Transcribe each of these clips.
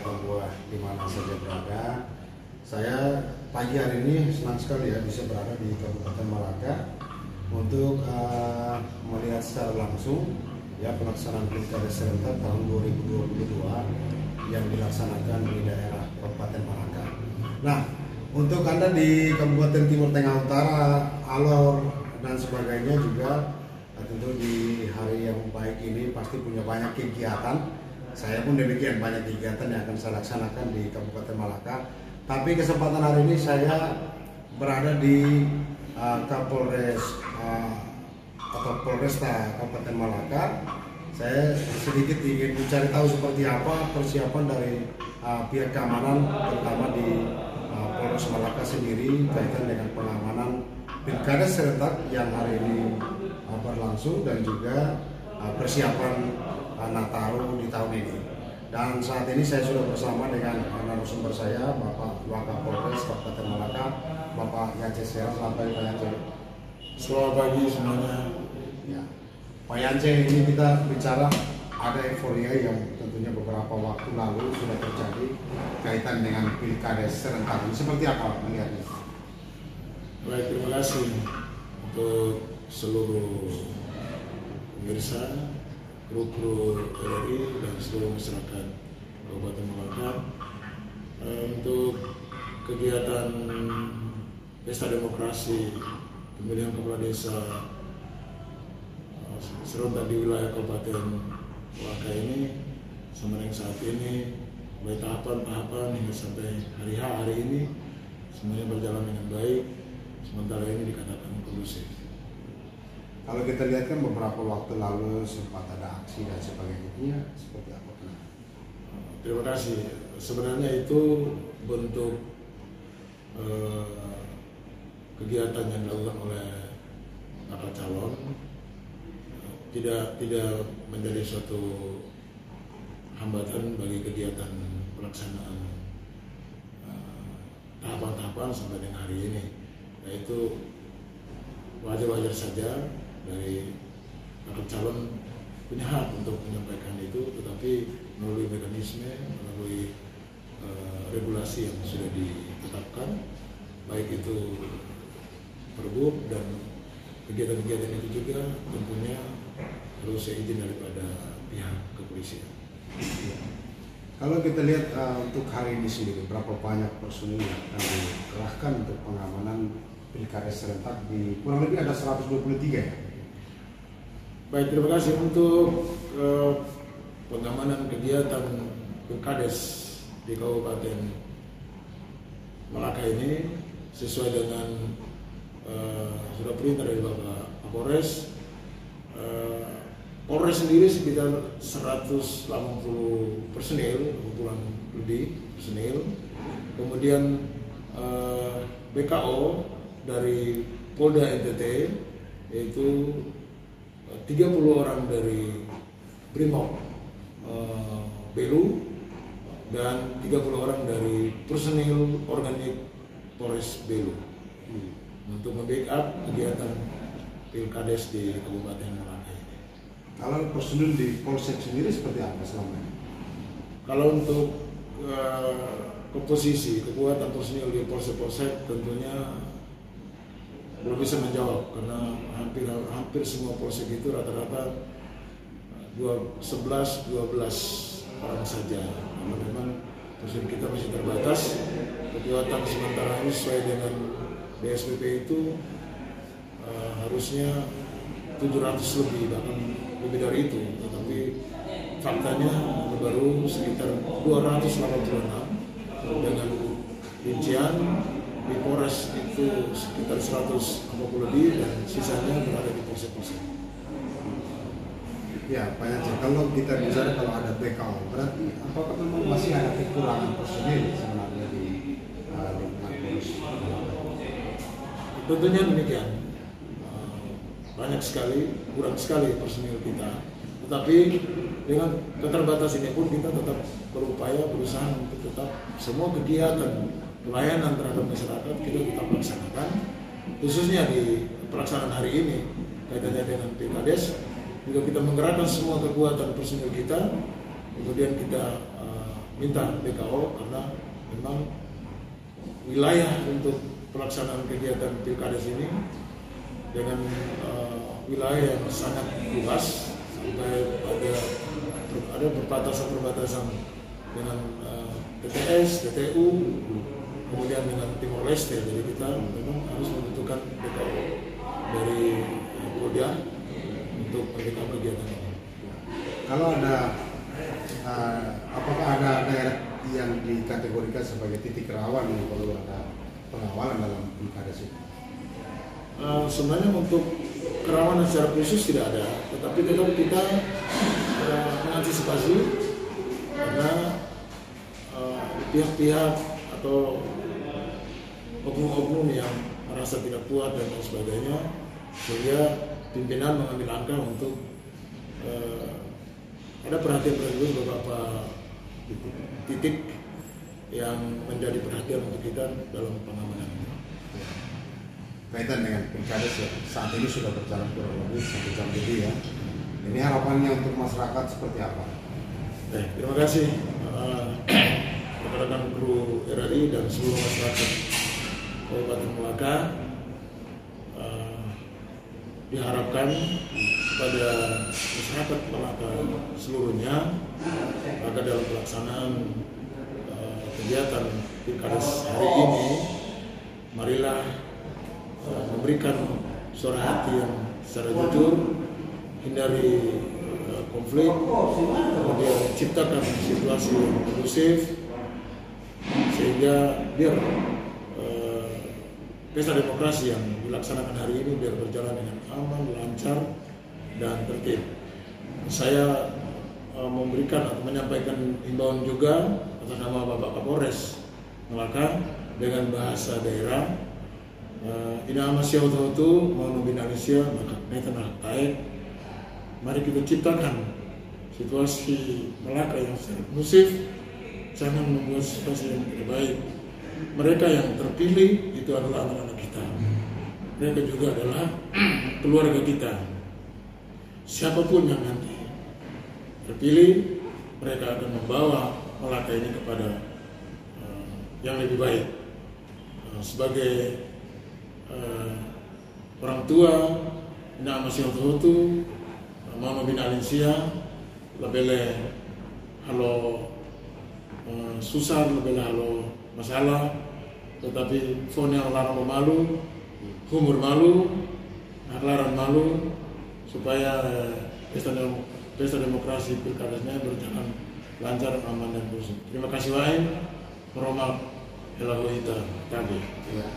kawan buah di mana saja berada. Saya pagi hari ini senang sekali ya bisa berada di Kabupaten Malaka untuk melihat secara langsung ya pelaksanaan Pilkada serentak tahun 2022 yang dilaksanakan di daerah Kabupaten Malaka. Nah, untuk Anda di Kabupaten Timur Tengah Utara, Alor dan sebagainya juga tentu di hari yang baik ini pasti punya banyak kegiatan. Saya pun demikian, banyak kegiatan yang akan saya laksanakan di Kabupaten Malaka. Tapi kesempatan hari ini saya berada di Kapolres atau Polresta Kabupaten Malaka. Saya sedikit ingin mencari tahu seperti apa persiapan dari pihak keamanan, terutama di Polres Malaka sendiri kaitan dengan pengamanan Pilkada serentak yang hari ini berlangsung dan juga persiapan Nataru di tahun ini. Dan saat ini saya sudah bersama dengan narasumber saya, Bapak Wakapolres Kabupaten Malaka, Bapak Yance Sehat. Selamat pagi Pak Yance. Selamat pagi semuanya. Ya. Pak Yance, ini kita bicara ada euforia yang tentunya beberapa waktu lalu sudah terjadi kaitan dengan Pilkada serentak. Ini seperti apa melihatnya? Baik, terima kasih untuk seluruh pemirsa, kru RRI dan seluruh masyarakat Kabupaten Malaka untuk kegiatan Pesta Demokrasi pemilihan kepala desa serentak di wilayah Kabupaten Malaka ini sampai saat ini mulai tahapan hingga sampai hari ini semuanya berjalan dengan baik, sementara ini dikatakan kondusif. Kalau kita lihat kan beberapa waktu lalu sempat ada aksi dan sebagainya, seperti apa? Terima kasih. Sebenarnya itu bentuk kegiatan yang dilakukan oleh bakal calon, tidak menjadi suatu hambatan bagi kegiatan pelaksanaan tahapan-tahapan sampai dengan hari ini. Yaitu wajar-wajar saja dari bakal calon punya hak untuk menyampaikan itu, tetapi melalui mekanisme, melalui regulasi yang sudah ditetapkan, baik itu Pergub dan kegiatan-kegiatan itu juga tentunya harus izin daripada pihak kepolisian. Kalau kita lihat untuk hari ini sendiri, berapa banyak personil yang akan dikerahkan untuk pengamanan Pilkada serentak di kurang lebih ada 123 ya? Baik, terima kasih untuk pengamanan kegiatan Pilkades di Kabupaten Malaka ini sesuai dengan sudah perintah dari Bapak Kapolres. Polres sendiri sekitar 180 personil, kumpulan lebih personil. Kemudian BKO dari Polda NTT yaitu 30 orang dari Brimob Belu dan 30 orang dari personil organik Polres Belu untuk membackup kegiatan Pilkades di Kabupaten Malaka ini. Kalau personil di Polsek sendiri seperti apa selama ini? Kalau untuk komposisi kekuatan personil di Polsek tentunya belum bisa menjawab karena hampir semua polsek itu rata-rata 11-12 orang saja. Karena memang personil kita masih terbatas, kekuatan sementara ini sesuai dengan BSPP itu harusnya 700 lebih, bahkan lebih dari itu, tetapi faktanya baru sekitar 286 dengan rincian di Polres itu sekitar 150 lebih dan sisanya berada di polsek-polsek. Ya, Pak Yance, kalau kita bicara kalau ada BKO, berarti apakah memang masih ada kekurangan personil sebenarnya di lingkungan Polres? Tentunya demikian. Banyak sekali, kurang sekali personil kita. Tetapi dengan keterbatasan ini pun kita tetap berusaha untuk tetap semua kegiatan pelayanan terhadap masyarakat kita tetap laksanakan, khususnya di pelaksanaan hari ini kaitannya dengan Pilkades. Juga kita menggerakkan semua kekuatan personil kita, kemudian kita minta BKO karena memang wilayah untuk pelaksanaan kegiatan pilkada ini dengan wilayah yang sangat luas sampai ada perbatasan dengan TTS, TTU, kemudian dengan Timor Leste. Jadi kita memang harus membutuhkan BKO dari Polda untuk melakukan kegiatan ini. Kalau ada, apakah ada daerah yang dikategorikan sebagai titik rawan yang perlu ada pengawalan dalam pilkada ini? Sebenarnya untuk kerawanan secara khusus tidak ada, tetapi tetap kita mengantisipasi karena pihak-pihak atau oknum-oknum yang merasa tidak kuat dan lain sebagainya, sehingga pimpinan mengambil langkah untuk ada perhatian beberapa titik yang menjadi perhatian untuk kita dalam pengamanan. Kaitan dengan pilkada saat ini sudah berjalan kurang lebih 1 jam lebih ya. Ini harapannya untuk masyarakat seperti apa? Terima kasih rekan-rekan kru RRI dan seluruh masyarakat Kabupaten Malaka. Diharapkan pada masyarakat Malaka seluruhnya agar dalam pelaksanaan kegiatan pilkada hari ini, marilah memberikan suara hati yang secara jujur, hindari konflik, kemudian ciptakan situasi yang kondusif sehingga biar pesta demokrasi yang dilaksanakan hari ini biar berjalan dengan aman, lancar, dan tertib. Saya memberikan atau menyampaikan himbauan juga atas nama Bapak Kapolres Malaka dengan bahasa daerah. Ina masih auto mau nominalisnya maka netanah taek. Mari kita ciptakan situasi Malaka yang sangat kondusif, jangan membuat situasi yang tidak baik. Mereka yang terpilih itu adalah anak-anak kita. Mereka juga adalah keluarga kita. Siapapun yang nanti terpilih, mereka akan membawa Malaka ini kepada yang lebih baik. Sebagai orang tua, ina masih auto mau binalin lebele halo susah, lebele halo masalah, tetapi phone yang larang malu, humor malu, laran malu, supaya pesta demokrasi pilkadanya berjalan lancar, aman, dan kondusif. Terima kasih wain, Romak Elahuita tadi. Ya.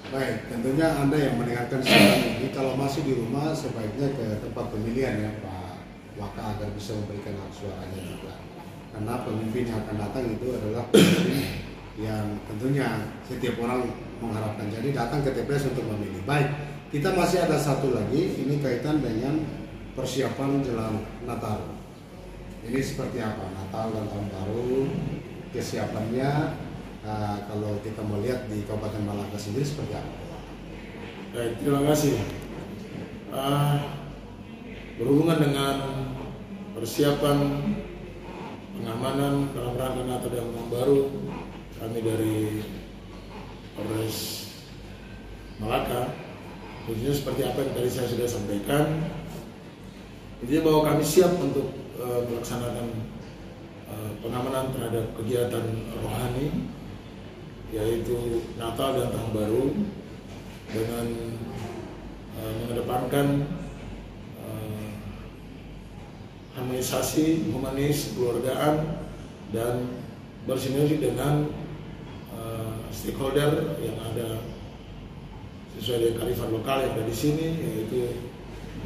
Baik, tentunya Anda yang mendengarkan siaran ini kalau masih di rumah sebaiknya ke tempat pemilihan ya Pak Waka agar bisa memberikan hak suaranya juga. Karena pemimpin yang akan datang itu adalah pemimpin yang tentunya setiap orang mengharapkan. Jadi datang ke TPS untuk memilih. Baik, kita masih ada satu lagi, ini kaitan dengan persiapan jelang Natal. Ini seperti apa? Natal dan Tahun Baru, kesiapannya kalau kita melihat di Kabupaten Malaka sendiri seperti apa? Baik, terima kasih. Berhubungan dengan persiapan pengamanan dalam rangka Natal dan Tahun Baru, kami dari Polres Malaka, khususnya seperti apa yang tadi saya sudah sampaikan, intinya bahwa kami siap untuk melaksanakan pengamanan terhadap kegiatan rohani yaitu Natal dan Tahun Baru dengan mengedepankan harmonisasi, humanis, keluargaan, dan bersinergi dengan stakeholder yang ada sesuai dengan kearifan lokal yang ada di sini, yaitu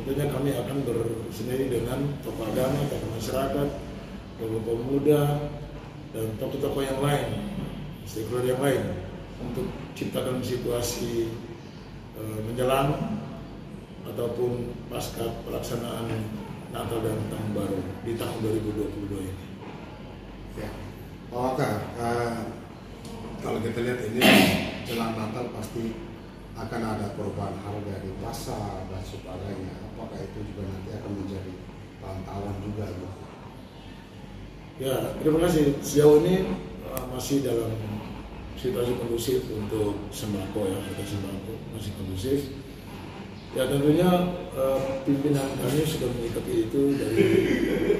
tentunya kami akan bersinergi dengan tokoh agama, tokoh masyarakat, tokoh pemuda, dan tokoh-tokoh yang lain, stakeholder yang lain, untuk ciptakan situasi menjelang ataupun pasca pelaksanaan Natal dan Tahun Baru di tahun 2022 ini. Ya, Pak Waka, kalau kita lihat ini jelang Natal pasti akan ada perubahan harga di pasar dan sebagainya. Apakah itu juga nanti akan menjadi pantauan juga? Ya, terima kasih. Sejauh ini masih dalam situasi kondusif untuk sembako ya, harga sembako masih kondusif. Ya tentunya pimpinan kami sudah mengikuti itu dari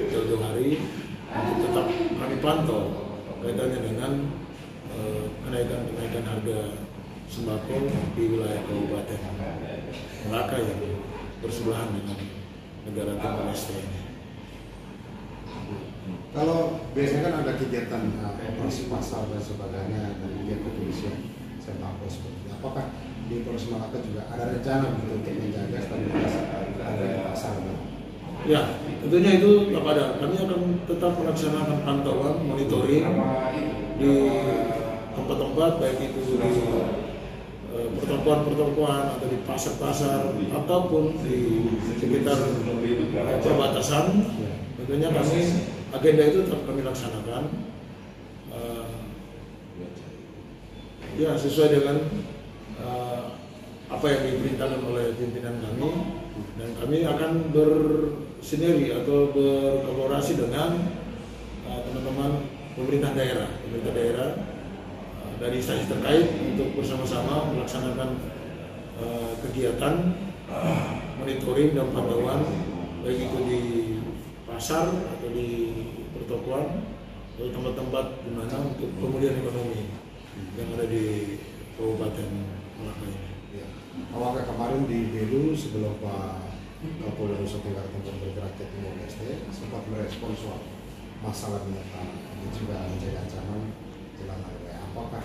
jauh-jauh hari untuk tetap kami pantau kaitannya dengan kenaikan harga sembako di wilayah Kabupaten Malaka yang bersebelahan dengan negara Timor Leste ini. Kalau biasanya kan ada kegiatan operasi pasar dan sebagainya dari pihak kepolisian sembako seperti itu. Apakah di Polres Malaka juga ada rencana untuk menjaga stabilitas harga di pasar? Ya, tentunya itu ada. Kami akan tetap melaksanakan pantauan, monitoring di tempat-tempat baik itu di pertokoan-pertokoan atau di pasar-pasar ataupun di sekitar perbatasan. Tentunya kami agenda itu tetap kami laksanakan ya sesuai dengan apa yang diperintahkan oleh pimpinan kami, dan kami akan bersinergi atau berkolaborasi dengan teman-teman pemerintah daerah dari instansi terkait untuk bersama-sama melaksanakan kegiatan monitoring dan pantauan baik itu di pasar atau di pertokoan atau tempat-tempat di mana untuk pemulihan ekonomi yang ada di Kabupaten Malaka ini. Ya. Apakah kemarin di Belu sebelum Pak Kapolda Nusa Tenggara Timur bergerak ke Timor Leste sempat merespon soal masalah minyak tanah ini juga menjadi ancaman jelang harga. Apakah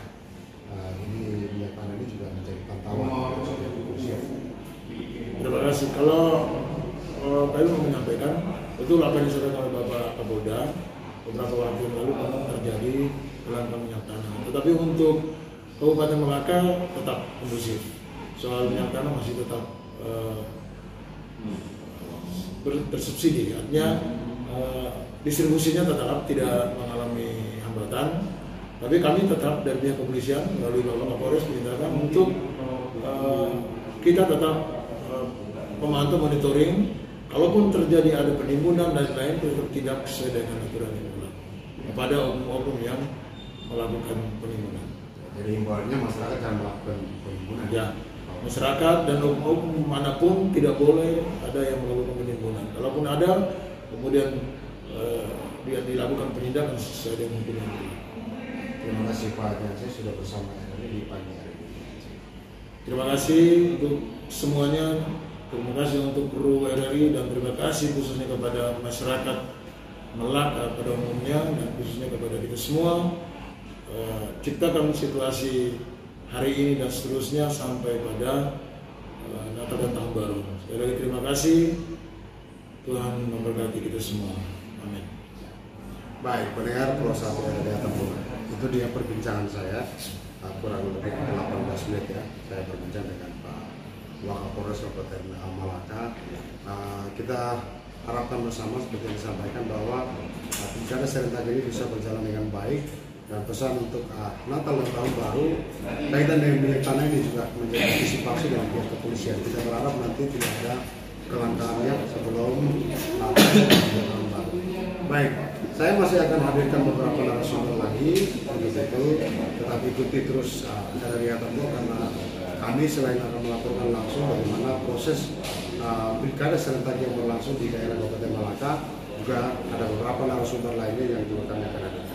ini minyak tanah ini juga menjadi pantauan dari kepolisian? Terima kasih. Kalau kami mau menyampaikan betul apa yang disampaikan oleh Bapak Kapolda beberapa waktu yang lalu memang terjadi kelangkaan minyak tanah. Tetapi untuk Kabupaten Malaka tetap kondusif. Soal minyak tanah masih tetap bersubsidi, artinya distribusinya tetap tidak mengalami hambatan. Tapi kami tetap dari pihak kepolisian melalui Bapak Kapolres perintahkan untuk kita tetap memantau monitoring. Kalaupun terjadi ada penimbunan dan lain-lain, tetap tidak sesuai dengan aturan yang berlaku kepada oknum yang melakukan penimbunan. Jadi himbauannya masyarakat jangan melakukan penimbunan. Ya, masyarakat dan oknum manapun tidak boleh ada yang melakukan penimbunan. Kalaupun ada, kemudian dilakukan penindakan sesuai dengan hukum yang berlaku. Terima kasih Pak Jansen sudah bersama kami di pagi hari ini. Terima kasih untuk semuanya. Terima kasih untuk kru RRI dan terima kasih khususnya kepada masyarakat Malaka pada umumnya dan khususnya kepada kita semua. Ciptakan situasi hari ini dan seterusnya sampai pada Natal dan Tahun Baru. Sekali lagi terima kasih. Tuhan memberkati kita semua. Amin. Baik, pendengar Pro 1 RRI Atambua. Itu dia perbincangan saya kurang lebih 18 menit ya. Saya berbincang dengan Pak Wakapolres Kabupaten Malaka. Kita harapkan bersama seperti yang disampaikan bahwa pilkada serentak ini bisa berjalan dengan baik, dan pesan untuk Natal dan Tahun Baru kaitan dengan minyak tanah ini juga menjadi antisipasi dari pihak kepolisian. Kita berharap nanti tidak ada kelangkaannya sebelum Natal dan Tahun Baru. Baik, saya masih akan hadirkan beberapa narasumber lagi untuk itu tetap ikuti terus RRI Atambua, karena kami selain akan melaporkan langsung bagaimana proses pilkada serentak yang berlangsung di daerah Kabupaten Malaka, juga ada beberapa narasumber lainnya yang juga kami akan hadirkan.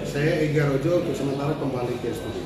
Saya Ega Rojo untuk sementara kembali ke studio.